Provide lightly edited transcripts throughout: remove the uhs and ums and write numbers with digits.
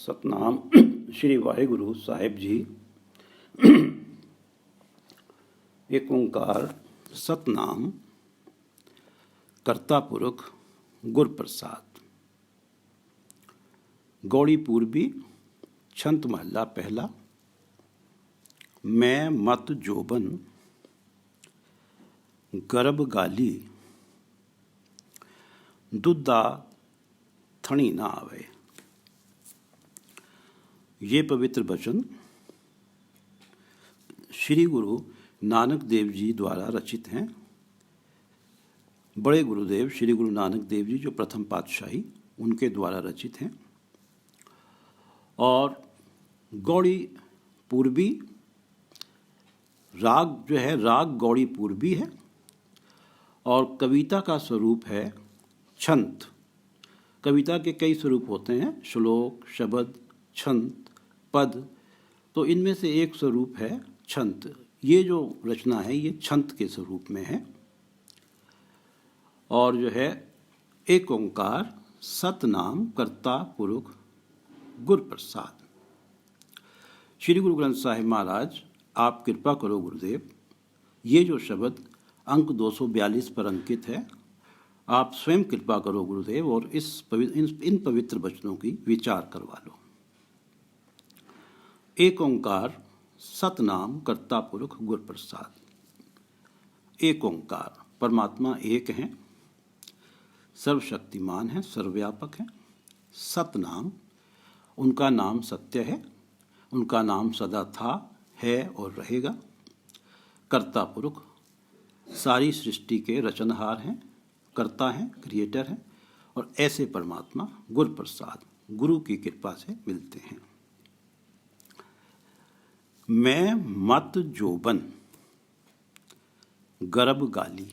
सतनाम श्री वाहिगुरु साहिब जी। एक ओंकार सतनाम करता पुरख गुरप्रसाद। गौड़ी पूर्वी छंत महला पहला। मैं मत जोबन गर्भ गाली, दुधा थणी ना आवे। ये पवित्र वचन श्री गुरु नानक देव जी द्वारा रचित हैं। बड़े गुरुदेव श्री गुरु नानक देव जी जो प्रथम पातशाही, उनके द्वारा रचित हैं। और गौड़ी पूर्वी राग जो है, राग गौड़ी पूर्वी है और कविता का स्वरूप है छंत। कविता के कई स्वरूप होते हैं, श्लोक, शब्द, छंत, पद। तो इनमें से एक स्वरूप है छंत। ये जो रचना है ये छंत के स्वरूप में है। और जो है एक ओंकार सतनाम करता पुरख गुरप्रसाद। श्री गुरु ग्रंथ साहिब महाराज, आप कृपा करो गुरुदेव। ये जो शब्द अंक 242 पर अंकित है, आप स्वयं कृपा करो गुरुदेव और इन पवित्र वचनों की विचार करवा लो। एक ओंकार सतनाम करता पुरख गुरप्रसाद। एक ओंकार, परमात्मा एक हैं, सर्वशक्तिमान हैं, सर्वव्यापक हैं। सतनाम, उनका नाम सत्य है, उनका नाम सदा था, है और रहेगा। करता पुरख, सारी सृष्टि के रचनहार हैं, कर्ता हैं, क्रिएटर हैं। और ऐसे परमात्मा गुरप्रसाद, गुरु की कृपा से मिलते हैं। मैं मत जोबन गर्भ गाली,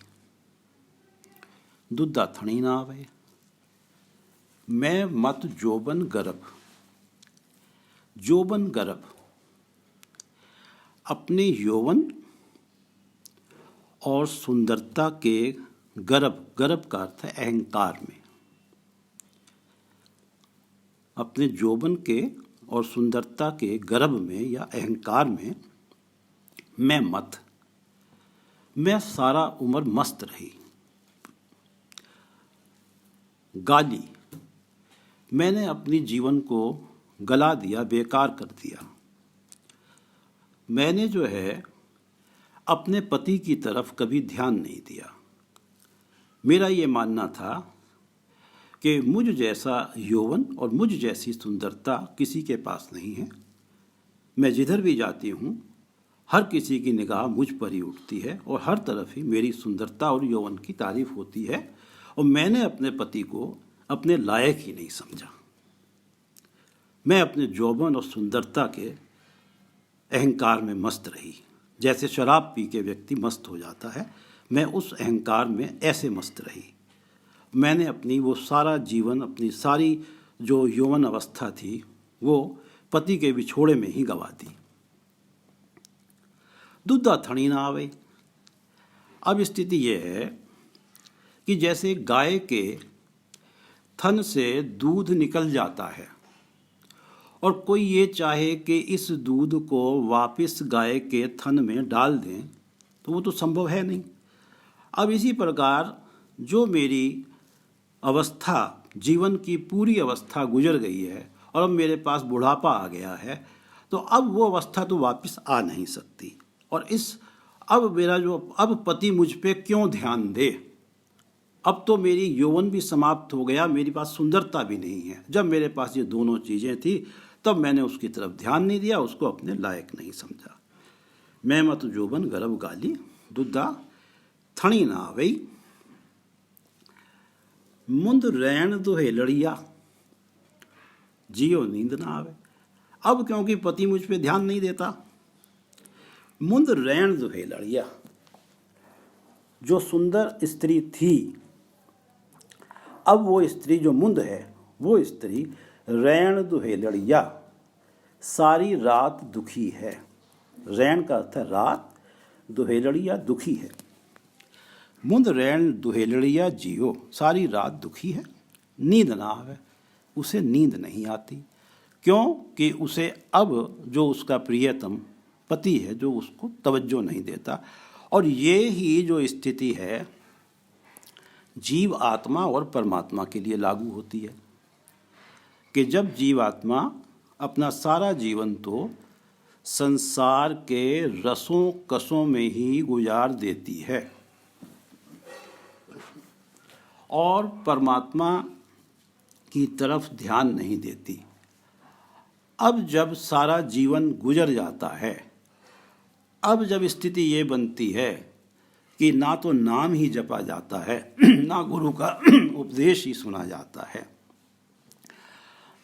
दुधा थणी ना आवे। मैं मत जोबन गर्भ, जोबन गर्भ, अपने यौवन और सुंदरता के गर्भ, गर्भ का अर्थ है अहंकार में। अपने जोबन के और सुंदरता के गर्भ में या अहंकार में मैं सारा उम्र मस्त रही। गाली, मैंने अपनी जीवन को गला दिया, बेकार कर दिया। मैंने जो है अपने पति की तरफ कभी ध्यान नहीं दिया। मेरा ये मानना था कि मुझ जैसा यौवन और मुझ जैसी सुंदरता किसी के पास नहीं है। मैं जिधर भी जाती हूँ हर किसी की निगाह मुझ पर ही उठती है और हर तरफ ही मेरी सुंदरता और यौवन की तारीफ होती है। और मैंने अपने पति को अपने लायक ही नहीं समझा। मैं अपने यौवन और सुंदरता के अहंकार में मस्त रही। जैसे शराब पी के व्यक्ति मस्त हो जाता है, मैं उस अहंकार में ऐसे मस्त रही। मैंने अपनी वो सारा जीवन, अपनी सारी जो यौवन अवस्था थी, वो पति के विछोड़े में ही गवा दी। दुधा थणी ना आवे। अब स्थिति ये है कि जैसे गाय के थन से दूध निकल जाता है और कोई ये चाहे कि इस दूध को वापस गाय के थन में डाल दें, तो वो तो संभव है नहीं। अब इसी प्रकार जो मेरी अवस्था, जीवन की पूरी अवस्था गुजर गई है और अब मेरे पास बुढ़ापा आ गया है, तो अब वो अवस्था तो वापस आ नहीं सकती। और अब पति मुझ पे क्यों ध्यान दे? अब तो मेरी यौवन भी समाप्त हो गया, मेरे पास सुंदरता भी नहीं है। जब मेरे पास ये दोनों चीज़ें थी तब मैंने उसकी तरफ ध्यान नहीं दिया, उसको अपने लायक नहीं समझा। मैं मत जोबन गर्भ गाली, दुधा थणी ना आवे। मुंद रैन दुहेलड़िया, जियो नींद ना आवे। अब क्योंकि पति मुझ पे ध्यान नहीं देता, मुंद रैन दुहेलड़िया, जो सुंदर स्त्री थी, अब वो स्त्री जो मुंद है, वो स्त्री रैन दुहेलड़िया, सारी रात दुखी है। रैन का अर्थ है रात, दुहेलड़िया दुखी है। मुंद रैन दुहेलड़िया जियो, सारी रात दुखी है, नींद ना आवे, उसे नींद नहीं आती। क्यों कि उसे अब जो उसका प्रियतम पति है जो उसको तवज्जो नहीं देता। और ये ही जो स्थिति है जीव आत्मा और परमात्मा के लिए लागू होती है कि जब जीवात्मा अपना सारा जीवन तो संसार के रसों कसों में ही गुजार देती है और परमात्मा की तरफ ध्यान नहीं देती। अब जब सारा जीवन गुजर जाता है, अब जब स्थिति ये बनती है कि ना तो नाम ही जपा जाता है ना गुरु का उपदेश ही सुना जाता है,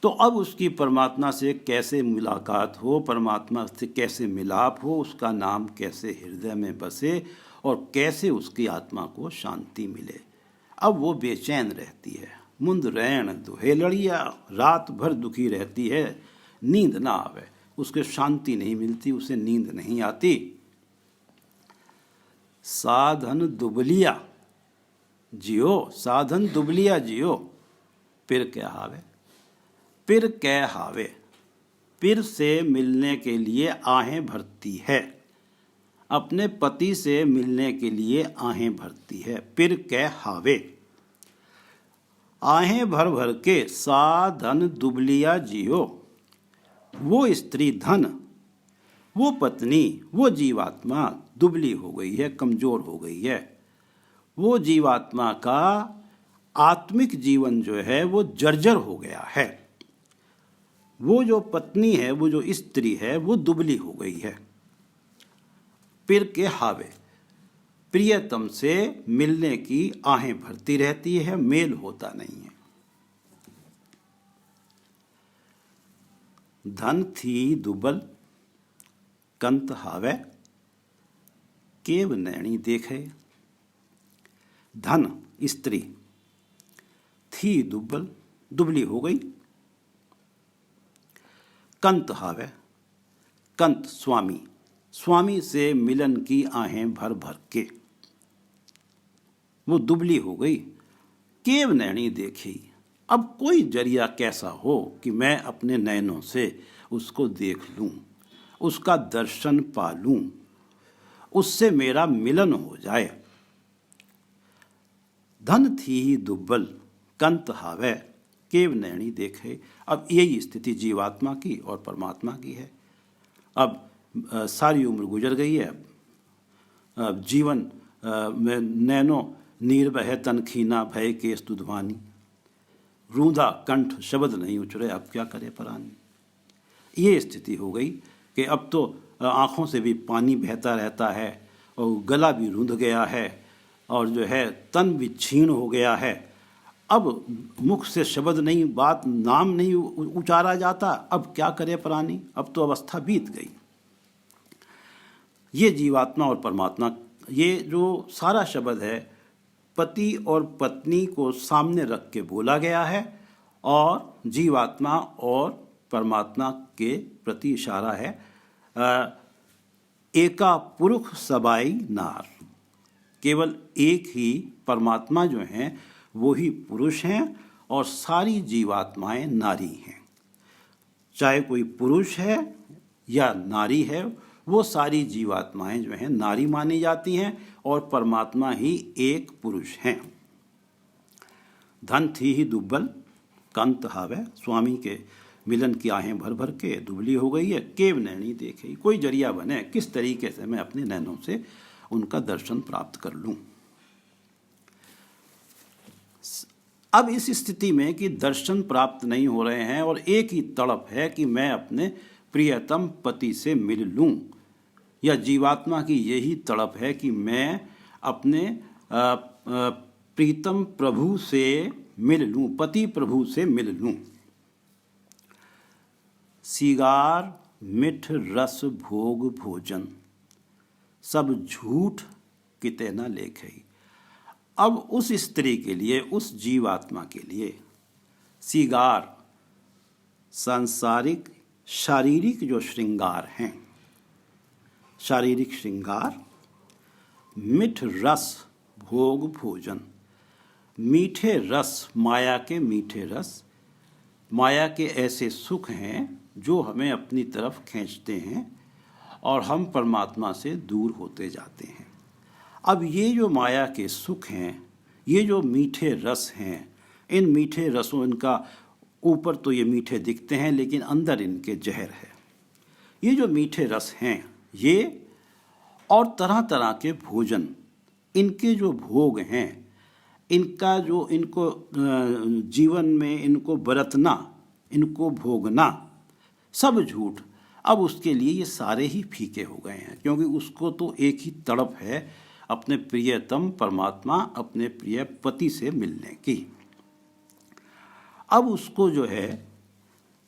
तो अब उसकी परमात्मा से कैसे मुलाकात हो, परमात्मा से कैसे मिलाप हो, उसका नाम कैसे हृदय में बसे और कैसे उसकी आत्मा को शांति मिले। अब वो बेचैन रहती है, मुंद रैन दुहेलड़िया, रात भर दुखी रहती है, नींद ना आवे, उसके शांति नहीं मिलती, उसे नींद नहीं आती। साधन दुबलिया जियो, साधन दुबलिया जियो, फिर क्या हावे, फिर कै हावे, फिर से मिलने के लिए आहें भरती है, अपने पति से मिलने के लिए आहें भरती है। फिर कै हावे, आहें भर भर के साधन दुबलिया जियो। वो स्त्री धन, वो पत्नी, वो जीवात्मा दुबली हो गई है, कमजोर हो गई है। वो जीवात्मा का आत्मिक जीवन जो है वो जर्जर हो गया है। वो जो पत्नी है, वो जो स्त्री है, वो दुबली हो गई है। पिर के हावे, प्रियतम से मिलने की आहें भरती रहती है, मेल होता नहीं है। धन थी दुबल कंत हावे, केव नैणी देखे। धन स्त्री थी दुबल, दुबली हो गई। कंत हावे, कंत स्वामी, स्वामी से मिलन की आहें भर भर के वो दुबली हो गई। केव नैणी देखी, अब कोई जरिया कैसा हो कि मैं अपने नैनों से उसको देख लूं, उसका दर्शन पा लूं, उससे मेरा मिलन हो जाए। धन थी ही दुब्बल कंत हावे, केव नैणी देखे। अब यही स्थिति जीवात्मा की और परमात्मा की है। अब सारी उम्र गुजर गई है, अब जीवन में नैनो नीर बहे तन खीना भय केस दुधवानी, रूंधा कंठ शब्द नहीं उचरे, अब क्या करे परानी। ये स्थिति हो गई कि अब तो आँखों से भी पानी बहता रहता है और गला भी रूंध गया है और जो है तन भी क्षीण हो गया है। अब मुख से शब्द नहीं, बात नाम नहीं उचारा जाता, अब क्या करे प्राणी, अब तो अवस्था बीत गई। ये जीवात्मा और परमात्मा, ये जो सारा शब्द है पति और पत्नी को सामने रख के बोला गया है और जीवात्मा और परमात्मा के प्रति इशारा है। एका पुरुष सबाई नार, केवल एक ही परमात्मा जो हैं वो ही पुरुष हैं और सारी जीवात्माएं नारी हैं। चाहे कोई पुरुष है या नारी है, वो सारी जीवात्माएं जो हैं नारी मानी जाती हैं और परमात्मा ही एक पुरुष हैं। धन थी ही दुब्बल कंत हावे, स्वामी के मिलन की आहें भर भर के दुबली हो गई है। केव नैणी देखे, कोई जरिया बने किस तरीके से मैं अपने नैनों से उनका दर्शन प्राप्त कर लूं। अब इस स्थिति में कि दर्शन प्राप्त नहीं हो रहे हैं और एक ही तड़प है कि मैं अपने प्रियतम पति से मिल लूं, या जीवात्मा की यही तड़प है कि मैं अपने प्रीतम प्रभु से मिल लूं, पति प्रभु से मिल लूं। सिगार मिठ रस भोग भोजन, सब झूठ किते न लेखे। अब उस स्त्री के लिए, उस जीवात्मा के लिए सिगार सांसारिक शारीरिक जो श्रृंगार हैं, शारीरिक श्रृंगार, मिठ रस भोग भोजन, मीठे रस, माया के मीठे रस, माया के ऐसे सुख हैं जो हमें अपनी तरफ खींचते हैं और हम परमात्मा से दूर होते जाते हैं। अब ये जो माया के सुख हैं, ये जो मीठे रस हैं, इन मीठे रसों, इनका ऊपर तो ये मीठे दिखते हैं लेकिन अंदर इनके जहर है। ये जो मीठे रस हैं ये और तरह तरह के भोजन, इनके जो भोग हैं, इनका जो इनको जीवन में इनको बरतना, इनको भोगना, सब झूठ। अब उसके लिए ये सारे ही फीके हो गए हैं, क्योंकि उसको तो एक ही तड़प है अपने प्रियतम परमात्मा, अपने प्रिय पति से मिलने की। अब उसको जो है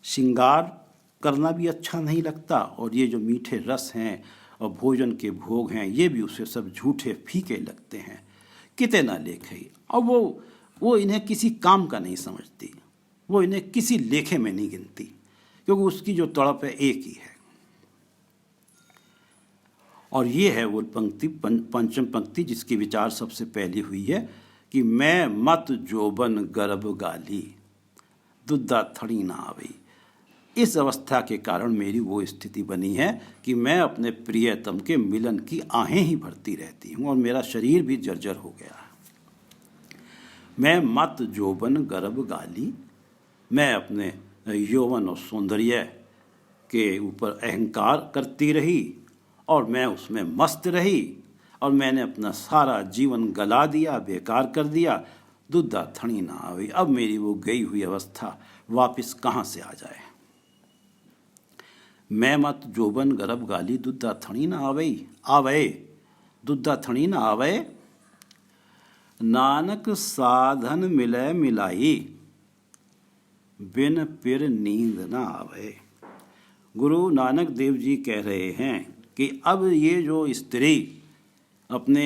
श्रृंगार करना भी अच्छा नहीं लगता, और ये जो मीठे रस हैं और भोजन के भोग हैं ये भी उसे सब झूठे फीके लगते हैं। किते ना लेखे, और वो इन्हें किसी काम का नहीं समझती, वो इन्हें किसी लेखे में नहीं गिनती, क्योंकि उसकी जो तड़प है एक ही है। और ये है वो पंक्ति, पंचम पंक्ति, जिसकी विचार सबसे पहली हुई है कि मैं मत जोबन गर्भ गाली दुद्धा थड़ी ना आवी। इस अवस्था के कारण मेरी वो स्थिति बनी है कि मैं अपने प्रियतम के मिलन की आहें ही भरती रहती हूँ और मेरा शरीर भी जर्जर हो गया है। मैं मत जोबन गर्भ गाली, मैं अपने यौवन और सौंदर्य के ऊपर अहंकार करती रही और मैं उसमें मस्त रही और मैंने अपना सारा जीवन गला दिया, बेकार कर दिया। दुद्धा थड़ी ना आवी, अब मेरी वो गई हुई अवस्था वापस कहाँ से आ जाए। मैं मत जोबन गर्भ गाली दुद्धा थड़ी ना आवे दुद्धा थड़ी ना आवे। नानक साधन मिले मिलाई बिन पिर नींद ना आवे। गुरु नानक देव जी कह रहे हैं कि अब ये जो स्त्री अपने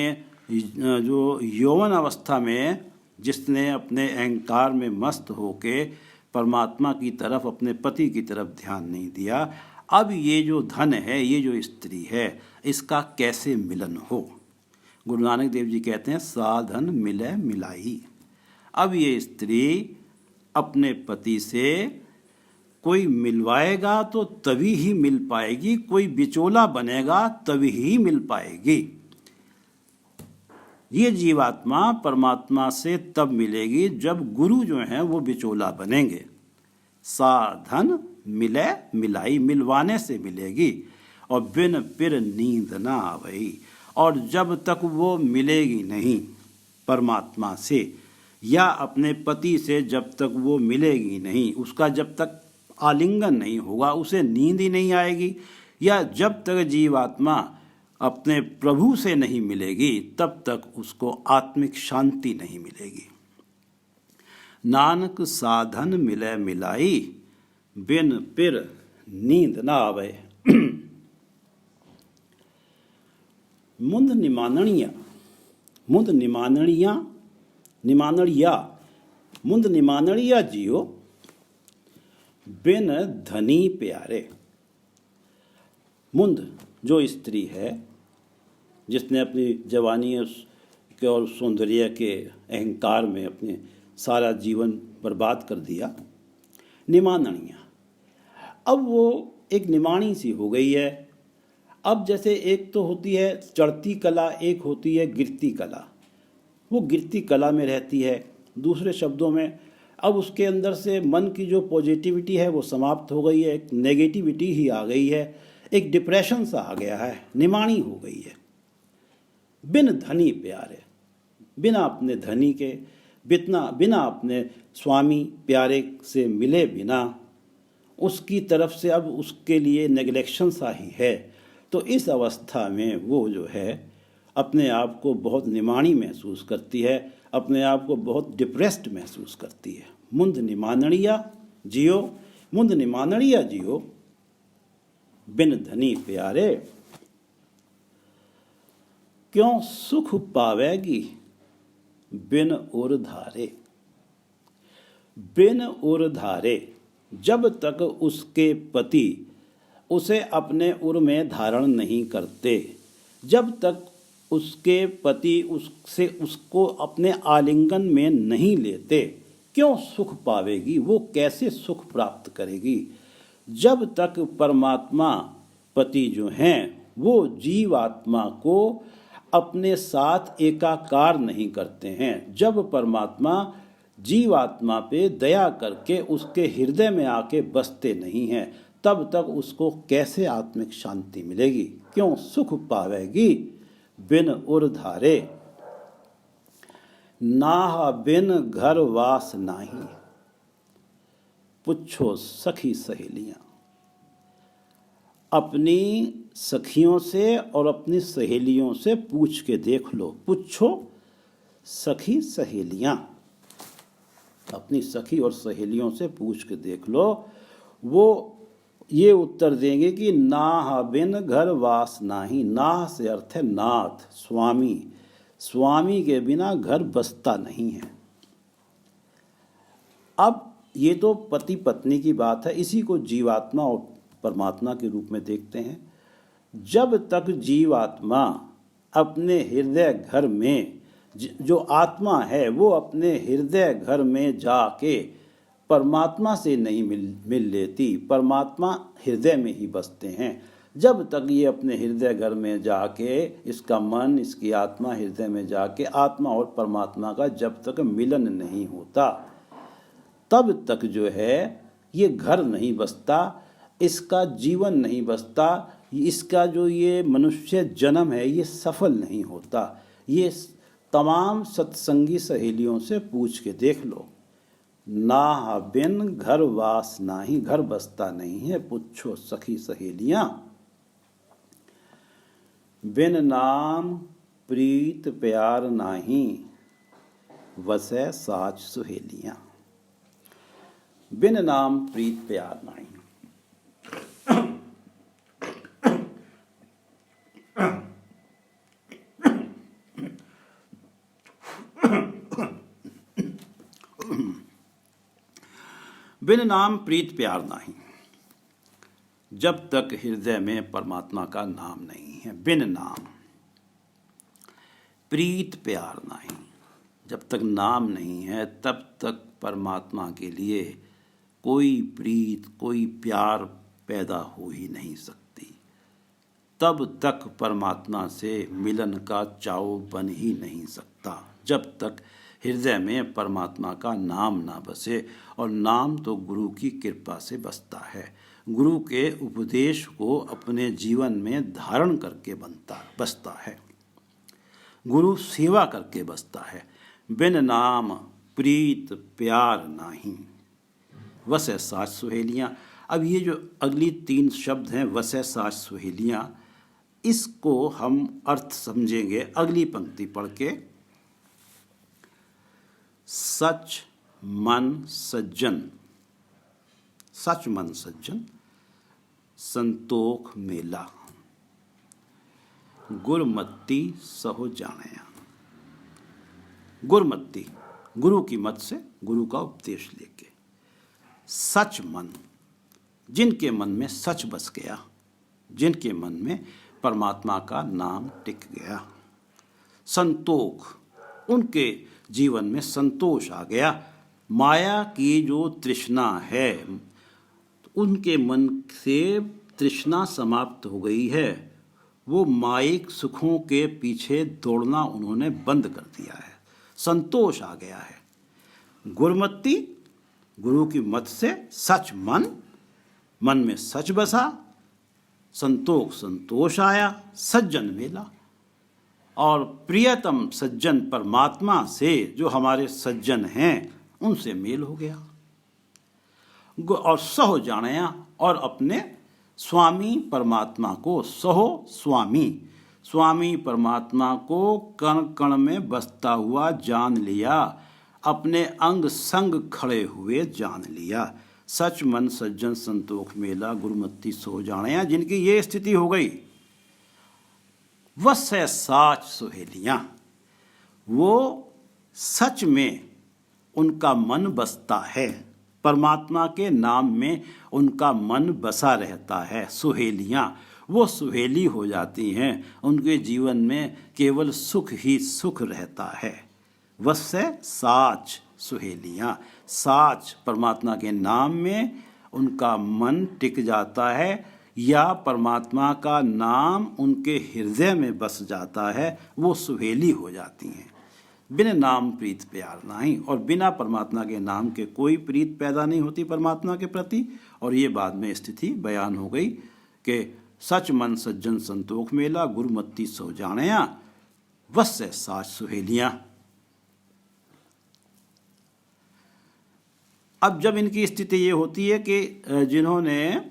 जो यौवन अवस्था में जिसने अपने अहंकार में मस्त होके परमात्मा की तरफ, अपने पति की तरफ ध्यान नहीं दिया, अब ये जो धन है, ये जो स्त्री है, इसका कैसे मिलन हो। गुरु नानक देव जी कहते हैं साधन मिले मिलाई। अब ये स्त्री अपने पति से कोई मिलवाएगा तो तभी ही मिल पाएगी, कोई बिचौला बनेगा तभी ही मिल पाएगी। ये जीवात्मा परमात्मा से तब मिलेगी जब गुरु जो हैं वो बिचौला बनेंगे। साधन मिले मिलाई, मिलवाने से मिलेगी। और बिन पिर नींद ना आवई, और जब तक वो मिलेगी नहीं परमात्मा से या अपने पति से, जब तक वो मिलेगी नहीं, उसका जब तक आलिंगन नहीं होगा उसे नींद ही नहीं आएगी। या जब तक जीवात्मा अपने प्रभु से नहीं मिलेगी तब तक उसको आत्मिक शांति नहीं मिलेगी। नानक साधन मिले मिलाई बिन पिर नींद ना आवे। मुंद निमानणिया, मुंद निमानणिया, निमानणिया, मुंद निमानणिया जियो बिन धनी प्यारे। मुंद जो स्त्री है जिसने अपनी जवानी के और सौंदर्य के अहंकार में अपने सारा जीवन बर्बाद कर दिया, निमानणिया, अब वो एक निमाणी सी हो गई है। अब जैसे एक तो होती है चढ़ती कला, एक होती है गिरती कला। वो गिरती कला में रहती है। दूसरे शब्दों में अब उसके अंदर से मन की जो पॉजिटिविटी है वो समाप्त हो गई है, एक नेगेटिविटी ही आ गई है, एक डिप्रेशन सा आ गया है, निमाणी हो गई है। बिन धनी प्यारे, बिना अपने धनी के, बिना अपने स्वामी प्यारे से मिले बिना, उसकी तरफ से अब उसके लिए नेग्लेक्शन सा ही है। तो इस अवस्था में वो जो है अपने आप को बहुत निमाणी महसूस करती है, अपने आप को बहुत डिप्रेस्ड महसूस करती है। मुंद निमानणिया जियो, मुंद निमानणिया जियो बिन धनी प्यारे। क्यों सुख पावेगी बिन उर धारे। बिन उर धारे, जब तक उसके पति उसे अपने उर में धारण नहीं करते, जब तक उसके पति उसको अपने आलिंगन में नहीं लेते, क्यों सुख पावेगी, वो कैसे सुख प्राप्त करेगी? जब तक परमात्मा पति जो हैं वो जीवात्मा को अपने साथ एकाकार नहीं करते हैं, जब परमात्मा जीवात्मा पे दया करके उसके हृदय में आके बसते नहीं हैं, तब तक उसको कैसे आत्मिक शांति मिलेगी? क्यों सुख पावेगी बिन उर धारे, नाह बिन घर वास नाही, पुछो सखी सहेलियां। अपनी सखियों से और अपनी सहेलियों से पूछ के देख लो, पूछो सखी सहेलियां, अपनी सखी और सहेलियों से पूछ के देख लो, वो ये उत्तर देंगे कि नाह बिन घर वास नाही। नाह से अर्थ है नाथ, स्वामी, स्वामी के बिना घर बसता नहीं है। अब ये तो पति पत्नी की बात है, इसी को जीवात्मा और परमात्मा के रूप में देखते हैं। जब तक जीवात्मा अपने हृदय घर में, जो आत्मा है वो अपने हृदय घर में जाके परमात्मा से नहीं मिल लेती, परमात्मा हृदय में ही बसते हैं। जब तक ये अपने हृदय घर में जाके, इसका मन, इसकी आत्मा हृदय में जाके आत्मा और परमात्मा का जब तक मिलन नहीं होता, तब तक जो है ये घर नहीं बसता, इसका जीवन नहीं बसता, इसका जो ये मनुष्य जन्म है ये सफल नहीं होता। ये तमाम सत्संगी सहेलियों से पूछ के देख लो। नाह बिन घर वास नाही, घर बसता नहीं है, पूछो सखी सहेलियां। बिन नाम प्रीत प्यार नाही, वसै साच सुहेलियां। बिन नाम प्रीत प्यार नाही। बिन नाम प्रीत प्यार नहीं, जब तक हृदय में परमात्मा का नाम नहीं है। बिन नाम प्रीत प्यार नहीं, जब तक नाम नहीं है तब तक परमात्मा के लिए कोई प्रीत, कोई प्यार पैदा हो ही नहीं सकती। तब तक परमात्मा से मिलन का चाव बन ही नहीं सकता, जब तक हृदय में परमात्मा का नाम ना बसे। और नाम तो गुरु की कृपा से बसता है, गुरु के उपदेश को अपने जीवन में धारण करके बसता है, गुरु सेवा करके बसता है। बिन नाम प्रीत प्यार नाही, वसै साच सुहेलियां। अब ये जो अगली 3 शब्द हैं, वसै साच सुहेलियां, इसको हम अर्थ समझेंगे अगली पंक्ति पढ़ के। सच मन सज्जन, सच मन सज्जन संतोख मेला, गुरमत्ती सहो जाणया। गुरमत्ती, गुरु की मत से, गुरु का उपदेश लेके। सच मन, जिनके मन में सच बस गया, जिनके मन में परमात्मा का नाम टिक गया। संतोख, उनके जीवन में संतोष आ गया। माया की जो तृष्णा है, उनके मन से तृष्णा समाप्त हो गई है। वो मायिक सुखों के पीछे दौड़ना उन्होंने बंद कर दिया है, संतोष आ गया है। गुरमत्ती, गुरु की मत से सच मन, मन में सच बसा, संतोष आया, सज्जन मेला। और प्रियतम सज्जन परमात्मा से, जो हमारे सज्जन हैं, उनसे मेल हो गया। और सहो जाणया, और अपने स्वामी परमात्मा को, सहो स्वामी, स्वामी परमात्मा को कण कण में बसता हुआ जान लिया, अपने अंग संग खड़े हुए जान लिया। सच मन सज्जन संतोख मेला, गुरुमत्ती सहो जाणया, जिनकी ये स्थिति हो गई, वसै साच सुहेलियां, वो सच में उनका मन बसता है, परमात्मा के नाम में उनका मन बसा रहता है। सुहेलियां, वो सुहेली हो जाती हैं, उनके जीवन में केवल सुख ही सुख रहता है। वसै साच, सुहेलियाँ। साच परमात्मा के नाम में उनका मन टिक जाता है या परमात्मा का नाम उनके हृदय में बस जाता है, वो सुहेली हो जाती हैं। बिन नाम प्रीत प्यार नहीं, और बिना परमात्मा के नाम के कोई प्रीत पैदा नहीं होती परमात्मा के प्रति। और ये बाद में स्थिति बयान हो गई कि सच मन सज्जन संतोख मेला, गुरुमत्ती सो जानिया, बस है साच सुहेलियाँ। अब जब इनकी स्थिति ये होती है कि जिन्होंने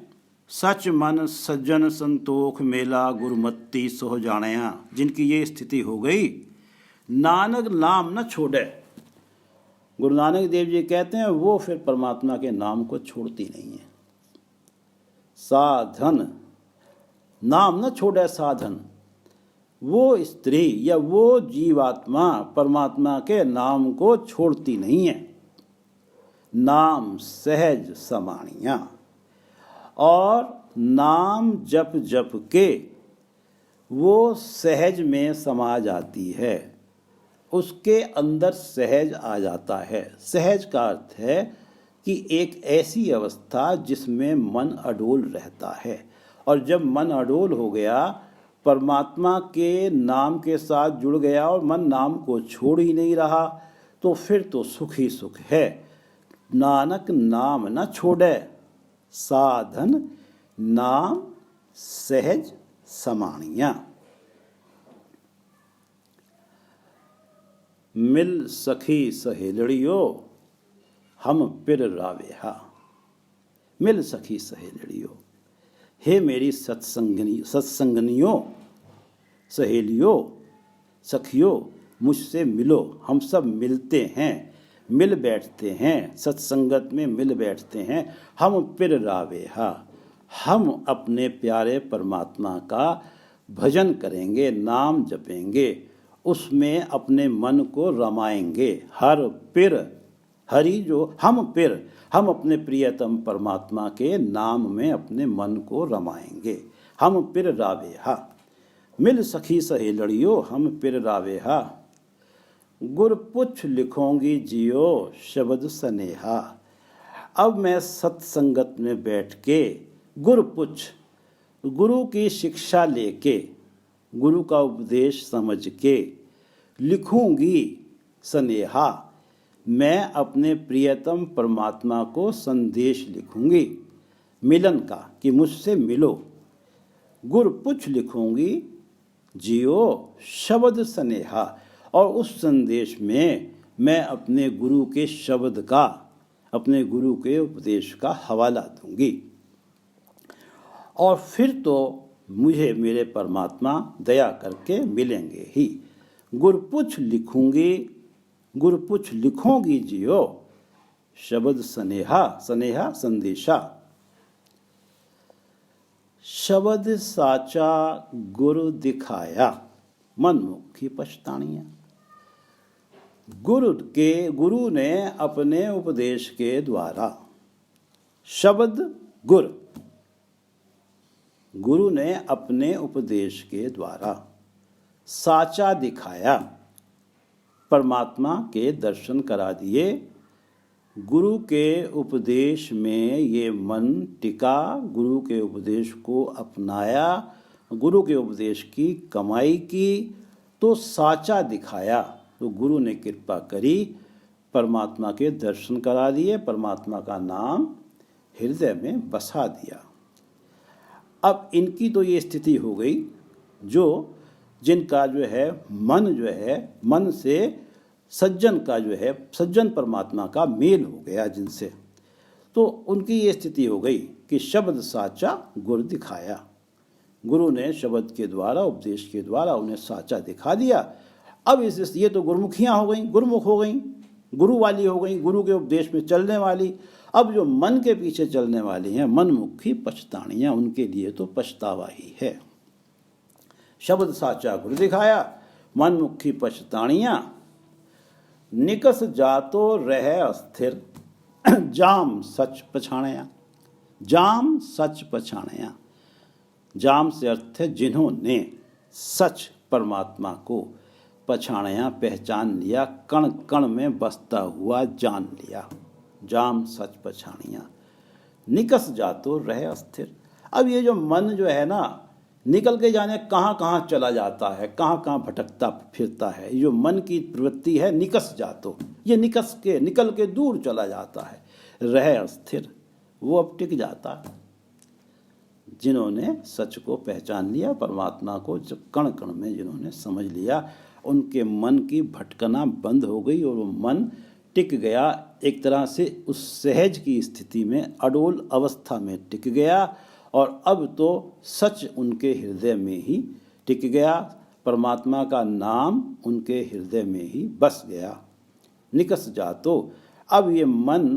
सच मन सज्जन संतोख मेला, गुरुमत्ती सो जानिया, जिनकी ये स्थिति हो गई, नानक नाम न छोड़े। गुरु नानक देव जी कहते हैं वो फिर परमात्मा के नाम को छोड़ती नहीं है। साधन, नाम न छोड़े साधन, वो स्त्री या वो जीवात्मा परमात्मा के नाम को छोड़ती नहीं है। नाम सहज समानिया, और नाम जप जप के वो सहज में समा जाती है, उसके अंदर सहज आ जाता है। सहज का अर्थ है कि एक ऐसी अवस्था जिसमें मन अडोल रहता है, और जब मन अडोल हो गया, परमात्मा के नाम के साथ जुड़ गया और मन नाम को छोड़ ही नहीं रहा, तो फिर तो सुख ही सुख है। नानक नाम न छोड़े, साधन नाम सहज समानिया। मिल सखी सहेलड़ियो, हम पिर रावेहा। मिल सखी सहेलड़ियो, हे मेरी सत्संगनियों, सहेलियों, सखियों, मुझसे मिलो। हम सब मिलते हैं, मिल बैठते हैं, सत्संगत में मिल बैठते हैं। हम पिर रावेहा, हम अपने प्यारे परमात्मा का भजन करेंगे, नाम जपेंगे, उसमें अपने मन को रमाएंगे। हर पिर, हरि जो हम पिर, हम अपने प्रियतम परमात्मा के नाम में अपने मन को रमाएंगे। हम पिर रावेहा, मिल सखी सहेलड़ियो, हम पिर रावेहा। गुरपुछ लिखोंगी जियो शब्द सनेहा। अब मैं सत्संगत में बैठ के गुरपुछ, गुरु की शिक्षा लेके, गुरु का उपदेश समझ के लिखूंगी सनेहा, मैं अपने प्रियतम परमात्मा को संदेश लिखूंगी मिलन का, कि मुझसे मिलो। गुरपुछ लिखूंगी जियो शब्द सनेहा, और उस संदेश में मैं अपने गुरु के शब्द का, अपने गुरु के उपदेश का हवाला दूंगी, और फिर तो मुझे मेरे परमात्मा दया करके मिलेंगे ही। गुरपुछ लिखूंगी, गुरपुछ लिखोगी जियो शब्द सनेहा, सनेहा संदेशा। शब्द साचा गुरु दिखाया, मन मुखी पछतानिया। गुरु ने अपने उपदेश के द्वारा, शब्द गुरु ने अपने उपदेश के द्वारा साचा दिखाया, परमात्मा के दर्शन करा दिए। गुरु के उपदेश में ये मन टिका, गुरु के उपदेश को अपनाया, गुरु के उपदेश की कमाई की, तो साचा दिखाया। तो गुरु ने कृपा करी, परमात्मा के दर्शन करा दिए, परमात्मा का नाम हृदय में बसा दिया। अब इनकी तो ये स्थिति हो गई, जो जिनका जो है मन से सज्जन का जो है, सज्जन परमात्मा का मेल हो गया जिनसे, तो उनकी ये स्थिति हो गई कि शब्द साचा गुरु दिखाया। गुरु ने शब्द के द्वारा, उपदेश के द्वारा उन्हें साचा दिखा दिया। अब ये तो गुरुमुखियाँ हो गई, गुरुमुख हो गई, गुरु वाली हो गई, गुरु के उपदेश में चलने वाली। अब जो मन के पीछे चलने वाली हैं, मनमुखी पछतानियाँ, उनके लिए तो पछतावा ही है। शब्द साचा गुरु दिखाया, मनमुखी पछतानियाँ, निकस जातो रह अस्थिर, जाम सच पछाणया। जाम सच पछाणया, जाम से अर्थ है जिन्होंने सच परमात्मा को पछाणया पहचान लिया, कण कण में बसता हुआ जान लिया। जाम सच पछाणिया, निकस जातो रहे अस्थिर। अब ये जो मन जो है ना, निकल के जाने कहाँ कहाँ चला जाता है, कहाँ कहाँ भटकता फिरता है। ये जो मन की प्रवृत्ति है, निकस जातो, ये निकल के दूर चला जाता है। रहे अस्थिर, वो अब टिक जाता है। जिन्होंने सच को पहचान लिया, परमात्मा को जब कण कण में जिन्होंने समझ लिया, उनके मन की भटकना बंद हो गई और वो मन टिक गया। एक तरह से उस सहज की स्थिति में, अडोल अवस्था में टिक गया। और अब तो सच उनके हृदय में ही टिक गया, परमात्मा का नाम उनके हृदय में ही बस गया। निकस जातो, अब ये मन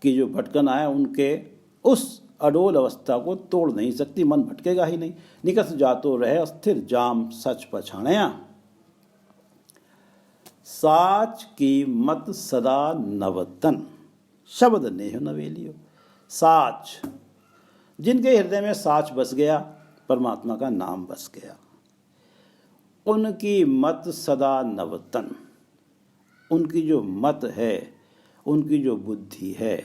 की जो भटकना है, उनके उस अडोल अवस्था को तोड़ नहीं सकती, मन भटकेगा ही नहीं। निकस जातो रहे अस्थिर, जाम सच पछाणया। साच की मत सदा नवतन, शब्द नेह नवेलियो। साच, जिनके हृदय में साच बस गया, परमात्मा का नाम बस गया, उनकी मत सदा नवतन। उनकी जो मत है, उनकी जो बुद्धि है,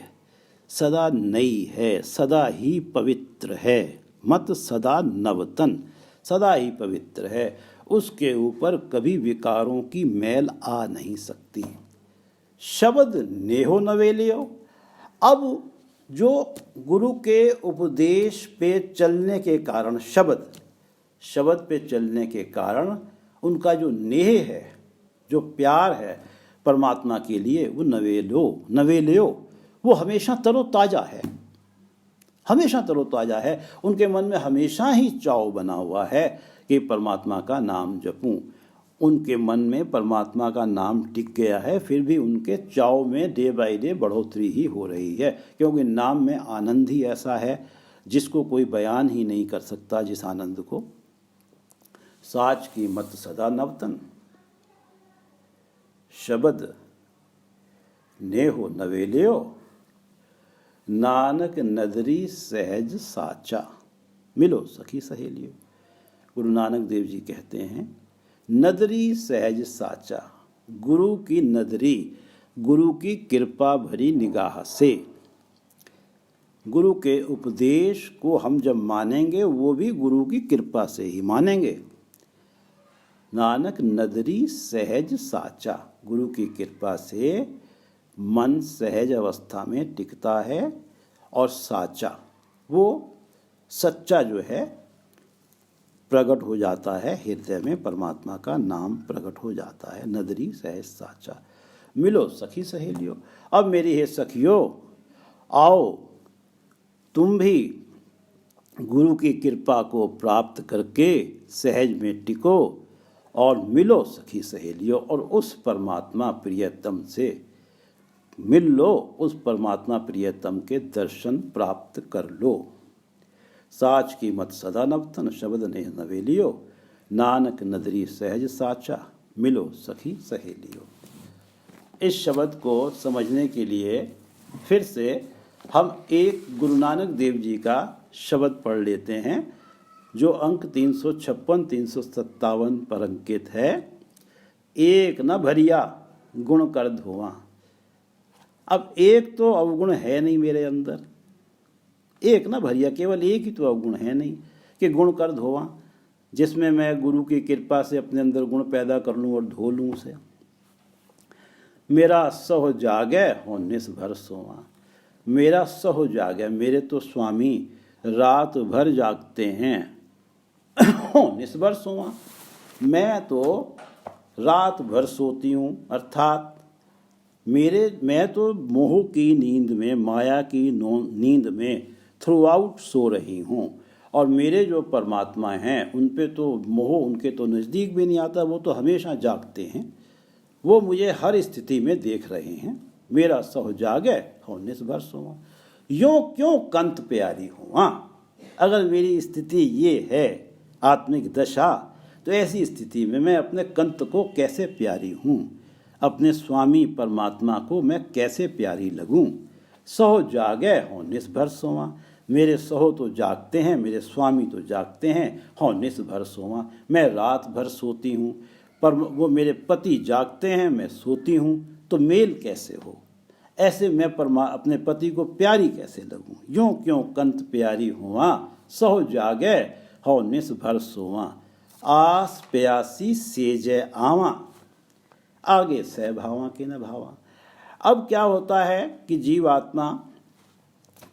सदा नई है, सदा ही पवित्र है। मत सदा नवतन, सदा ही पवित्र है, उसके ऊपर कभी विकारों की मैल आ नहीं सकती। शब्द नेहो नवेलियो, अब जो गुरु के उपदेश पे चलने के कारण, शब्द पे चलने के कारण उनका जो नेह है, जो प्यार है परमात्मा के लिए, वो नवेलियो, वो हमेशा तरोताज़ा है, हमेशा तरोताज़ा है। उनके मन में हमेशा ही चाव बना हुआ है कि परमात्मा का नाम जपूं। उनके मन में परमात्मा का नाम टिक गया है, फिर भी उनके चाव में डे बाय डे बढ़ोतरी ही हो रही है, क्योंकि नाम में आनंद ही ऐसा है जिसको कोई बयान ही नहीं कर सकता, जिस आनंद को। साच की मत सदा नवतन, शब्द नेहो नवेलियो, नानक नदरी सहज साचा। मिलो सखी सहेलियो। गुरु नानक देव जी कहते हैं, नदरी सहज साचा, गुरु की नदरी, गुरु की कृपा भरी निगाह से। गुरु के उपदेश को हम जब मानेंगे, वो भी गुरु की कृपा से ही मानेंगे। नानक नदरी सहज साचा, गुरु की कृपा से मन सहज अवस्था में टिकता है। और साचा, वो सच्चा जो है प्रकट हो जाता है, हृदय में परमात्मा का नाम प्रकट हो जाता है। नदरी सहज साचा, मिलो सखी सहेलियो। अब मेरी हे सखियों, आओ तुम भी गुरु की कृपा को प्राप्त करके सहज में टिको और मिलो सखी सहेलियों, और उस परमात्मा प्रियतम से मिल लो, उस परमात्मा प्रियतम के दर्शन प्राप्त कर लो। साच की मत सदा नवतन, शब्द नेह नवेलियो, नानक नदरी सहज साचा, मिलो सखी सहेलियो। इस शब्द को समझने के लिए फिर से हम एक गुरु नानक देव जी का शब्द पढ़ लेते हैं, जो अंक 356 357 पर अंकित है। एक न भरिया गुण कर धोवा। अब एक तो अवगुण है नहीं मेरे अंदर, एक न भरिया, केवल एक ही तो अवगुण है नहीं कि गुण कर धोवा, जिसमें मैं गुरु की कृपा से अपने अंदर गुण पैदा कर लूँ और धो लूँ उसे। मेरा सहो जागे हो निस भर सोवा। मेरा सहो जागे, मेरे तो स्वामी रात भर जागते हैं, हो निस भर सोवा, मैं तो रात भर सोती हूँ। अर्थात मैं तो मोह की नींद में, माया की नींद में थ्रू आउट सो रही हूँ। और मेरे जो परमात्मा हैं, उन पे तो मोह उनके तो नज़दीक भी नहीं आता, वो तो हमेशा जागते हैं, वो मुझे हर स्थिति में देख रहे हैं। मेरा सहो जागे हो निस भर सोवा, यूँ क्यों कंत प्यारी हुआ। अगर मेरी स्थिति ये है आत्मिक दशा, तो ऐसी स्थिति में मैं अपने कंत को कैसे प्यारी हूँ, अपने स्वामी परमात्मा को मैं कैसे प्यारी लगूं। सहो जागे हो निस भर सोवा, मेरे सहो तो जागते हैं, मेरे स्वामी तो जागते हैं, हो निस भर सोवा, मैं रात भर सोती हूँ। पर वो मेरे पति जागते हैं, मैं सोती हूँ, तो मेल कैसे हो? ऐसे मैं अपने पति को प्यारी कैसे लगूं? यूं क्यों कंत प्यारी हुआ, सहो जागे हो निस भर सोवा, आस प्यासी सेजे आवा, आगे सह भावा के न भावा। अब क्या होता है कि जीवात्मा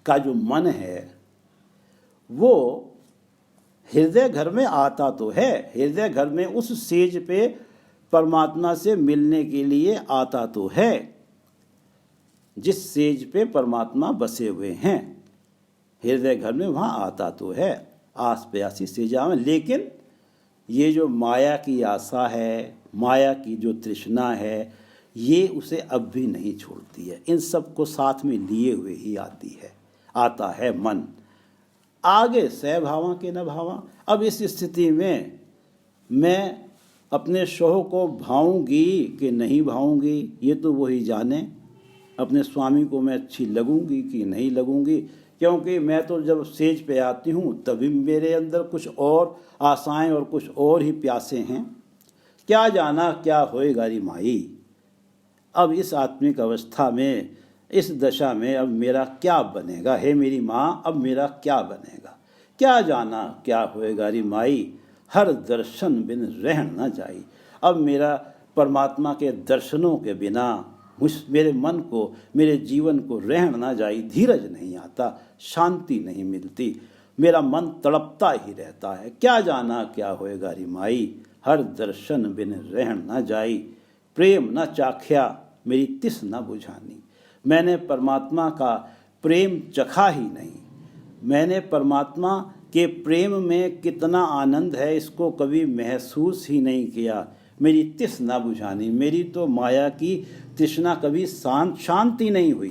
का जो मन है वो हृदय घर में आता तो है, हृदय घर में उस सेज पे परमात्मा से मिलने के लिए आता तो है, जिस सेज पे परमात्मा बसे हुए हैं हृदय घर में, वहाँ आता तो है, आस प्यासी सेजा में। लेकिन ये जो माया की आशा है, माया की जो तृष्णा है, ये उसे अब भी नहीं छोड़ती है। इन सब को साथ में लिए हुए ही आती है, आता है मन। आगे सह भावा के न भावा। अब इस स्थिति में मैं अपने शोह को भाऊंगी कि नहीं भाऊंगी, ये तो वही जाने। अपने स्वामी को मैं अच्छी लगूंगी कि नहीं लगूंगी, क्योंकि मैं तो जब सेज पे आती हूँ तभी मेरे अंदर कुछ और आशाएं और कुछ और ही प्यासे हैं। क्या जाना क्या होएगा री माई। अब इस आत्मिक अवस्था में, इस दशा में अब मेरा क्या बनेगा, हे मेरी माँ, अब मेरा क्या बनेगा? क्या जाना क्या होएगा री माई, हर दर्शन बिन रहन न जाई। अब मेरा परमात्मा के दर्शनों के बिना मेरे मन को, मेरे जीवन को रहन ना जाई, धीरज नहीं आता, शांति नहीं मिलती, मेरा मन तड़पता ही रहता है। क्या जाना क्या होएगा री माई, हर दर्शन बिन रहन न जाई, प्रेम न चाख्या मेरी तिस न बुझानी। मैंने परमात्मा का प्रेम चखा ही नहीं, मैंने परमात्मा के प्रेम में कितना आनंद है इसको कभी महसूस ही नहीं किया। मेरी तिस ना बुझानी, मेरी तो माया की तृष्णा कभी शांति नहीं हुई।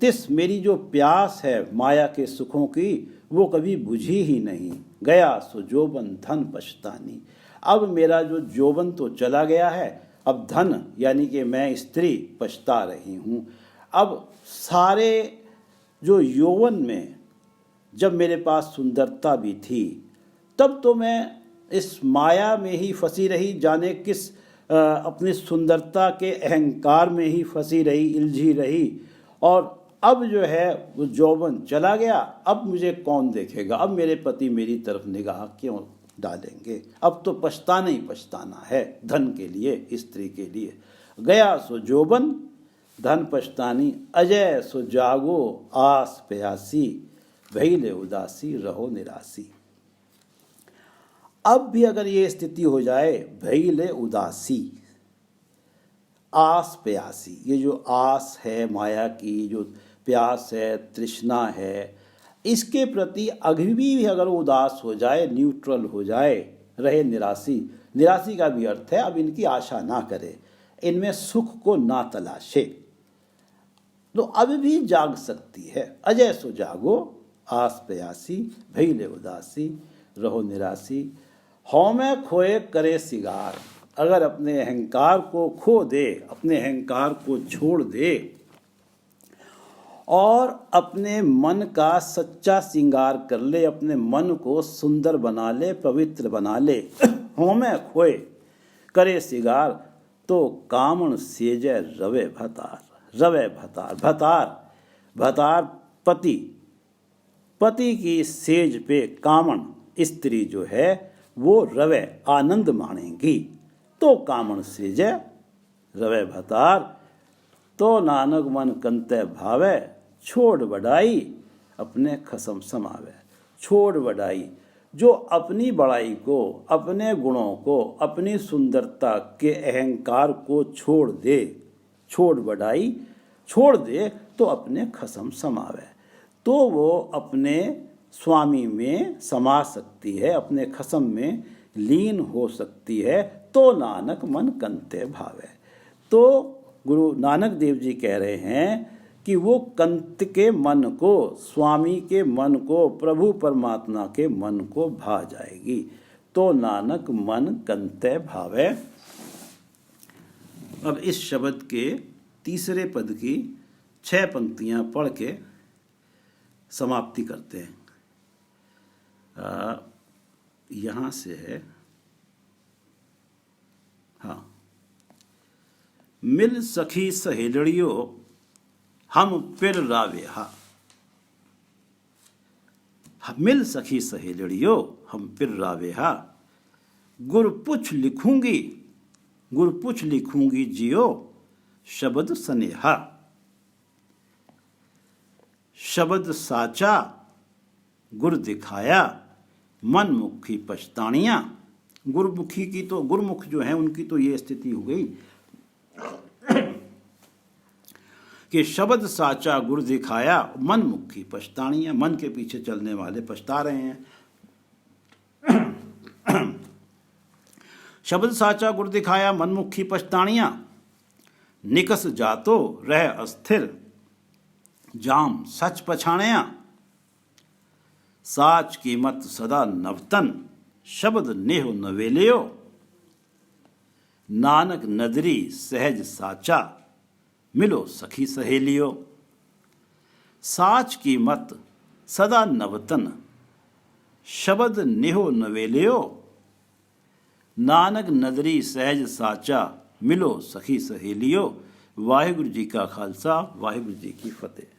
तिस मेरी जो प्यास है माया के सुखों की, वो कभी बुझी ही नहीं। गया सो जोबन धन पछतानी। अब मेरा जो जोबन तो चला गया है, अब धन यानी कि मैं स्त्री पछता रही हूँ। अब सारे जो यौवन में जब मेरे पास सुंदरता भी थी, तब तो मैं इस माया में ही फंसी रही, जाने किस अपनी सुंदरता के अहंकार में ही फंसी रही, इलझी रही। और अब जो है वो यौवन चला गया, अब मुझे कौन देखेगा, अब मेरे पति मेरी तरफ निगाह क्यों डालेंगे। अब तो पछताना ही पछताना है धन के लिए, स्त्री के लिए। गया सो जोबन धन पछतानी, अजय सो जागो आस प्यासी, भइले उदासी रहो निरासी। अब भी अगर ये स्थिति हो जाए, भइले उदासी, आस प्यासी, ये जो आस है माया की, जो प्यास है, तृष्णा है, इसके प्रति अभी भी अगर उदास हो जाए, न्यूट्रल हो जाए, रहे निरासी। निरासी का भी अर्थ है अब इनकी आशा ना करे, इनमें सुख को ना तलाशे, तो अब भी जाग सकती है। अजय सो जागो आस प्यासी, भइले उदासी रहो निरासी। हौ में खोए करे सिगार, अगर अपने अहंकार को खो दे, अपने अहंकार को छोड़ दे और अपने मन का सच्चा श्रृंगार कर ले, अपने मन को सुंदर बना ले, पवित्र बना ले। हौ में खोए करे सिगार, तो कामण सेजय रवे भतार। रवे भतार, भतार भतार पति, पति की सेज पे कामण स्त्री जो है वो रवे आनंद मानेगी। तो कामण सेजय रवे भतार, तो नानक मन कंते भावे, छोड़ बढ़ाई अपने खसम समावे। छोड़ बढ़ाई, जो अपनी बड़ाई को, अपने गुणों को, अपनी सुंदरता के अहंकार को छोड़ दे, छोड़ बढ़ाई छोड़ दे, तो अपने खसम समावे, तो वो अपने स्वामी में समा सकती है, अपने खसम में लीन हो सकती है। तो नानक मन कंते भावे। तो गुरु नानक देव जी कह रहे हैं कि वो कंत के मन को, स्वामी के मन को, प्रभु परमात्मा के मन को भा जाएगी। तो नानक मन कंते भावे। अब इस शब्द के तीसरे पद की 6 पंक्तियां पढ़ के समाप्ति करते हैं। यहाँ से है हाँ, मिल सखी सहेलड़ियो हम फिर रावे हा। मिल सखी सहेलड़ियो हम फिर रावे हा। गुरपुछ लिखूंगी जियो शब्द सनेहा। शब्द साचा गुर दिखाया मन मुखी पछतानियां। गुरमुखी की तो, गुरमुख जो है उनकी तो ये स्थिति हो गई कि शब्द साचा गुर दिखाया मन मुखी पछतानियां। मन के पीछे चलने वाले पछता रहे हैं। शब्द साचा गुर दिखाया मन मुखी पछतानियां। निकस जातो रह अस्थिर जाम सच पछाणियां। साच कीमत सदा नवतन शब्द नेहो नवेलियो। नानक नदरी सहज साचा मिलो सखी सहेलियो। साच की मत सदा नवतन शब्द नेहो नवेलियो। नानक नदरी सहज साचा मिलो सखी सहेलियो। वाहिगुरु जी का खालसा, वाहिगुरु जी की फतेह।